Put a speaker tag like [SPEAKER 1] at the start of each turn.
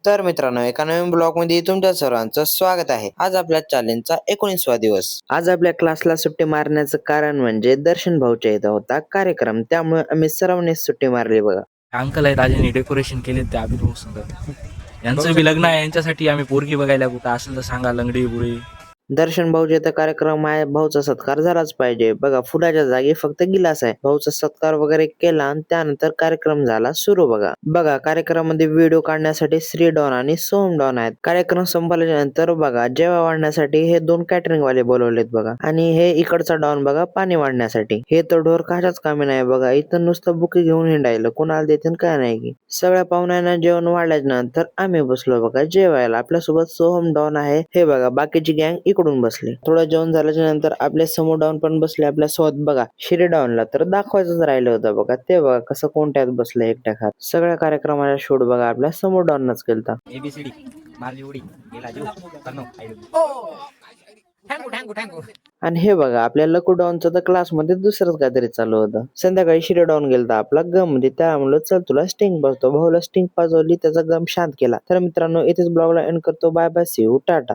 [SPEAKER 1] तर मित्रांनो, एका नवीन ब्लॉग मध्ये तुमच्या सर्वांचं स्वागत आहे. आज आपल्या चॅलेंजचा 19वा दिवस. आज आपल्या क्लासला सुट्टी मारण्याचं कारण म्हणजे दर्शन भाऊच्या इथं होता कार्यक्रम, त्यामुळे आम्ही सर्वांनी सुट्टी मारली बघा.
[SPEAKER 2] अंकल आहेत राजाने डेकोरेशन केले ते अभित भाऊ संग यांचं बी लग्न आहे. यांच्यासाठी आम्ही पोरगी बघायला कुठं असेल तर सांगा. लंगडी बुडी
[SPEAKER 1] दर्शन भाऊच्या इथं कार्यक्रम आहे, भाऊचा सत्कार झालाच पाहिजे. बघा, फुलाच्या जागी फक्त गिलास आहे. भाऊचा सत्कार वगैरे केला आणि त्यानंतर कार्यक्रम झाला सुरू. बघा कार्यक्रमामध्ये व्हिडिओ काढण्यासाठी श्री डॉन आणि सोहम डॉन आहेत. कार्यक्रम संपल्याच्या नंतर बघा जेवण वाढण्यासाठी हे दोन कॅटरिंग वाले बोलवलेत बघा. आणि हे इकडचा डॉन बघा पाणी वाढण्यासाठी. हे तर ढोर कशाच कामी नाही बघा. इथं नुसतं बुके घेऊन हिंडायला, कोणाला देते काय नाही की. सगळ्या पाहुण्यांना जेवण वाढल्याच्या नंतर आम्ही बसलो बघा जेवायला. आपल्यासोबत सोहम डॉन आहे. हे बघा बाकीची गँग इकडून बसले. थोडं जेवण झाल्याच्या नंतर आपले समोर डाऊन पण बसले आपल्या सोबत बघा. शिरे डाऊनला तर दाखवायचंच राहिलं होतं बघा. ते बघा कसं कोणत्यात बसलं एकट्या खात. सगळ्या कार्यक्रमाला शूट बघा आपल्या समोर डाऊनच केलता.
[SPEAKER 2] एबीसीडी मारली उडी गेला जीव करनो
[SPEAKER 1] आणि हे बघा आपल्या लकू डाऊनचं तर क्लासमध्ये दुसरंच काहीतरी चालू होतं. संध्याकाळी शिरे डाऊन गेलता आपला गम मध्ये. त्या म्हणलं चल तुला स्टिंग पाजतो. भाऊला स्टिंग पाजवली, त्याचा गम शांत केला. तर मित्रांनो, इथेच ब्लॉगला एंड करतो. Bye bye, see you, Tata.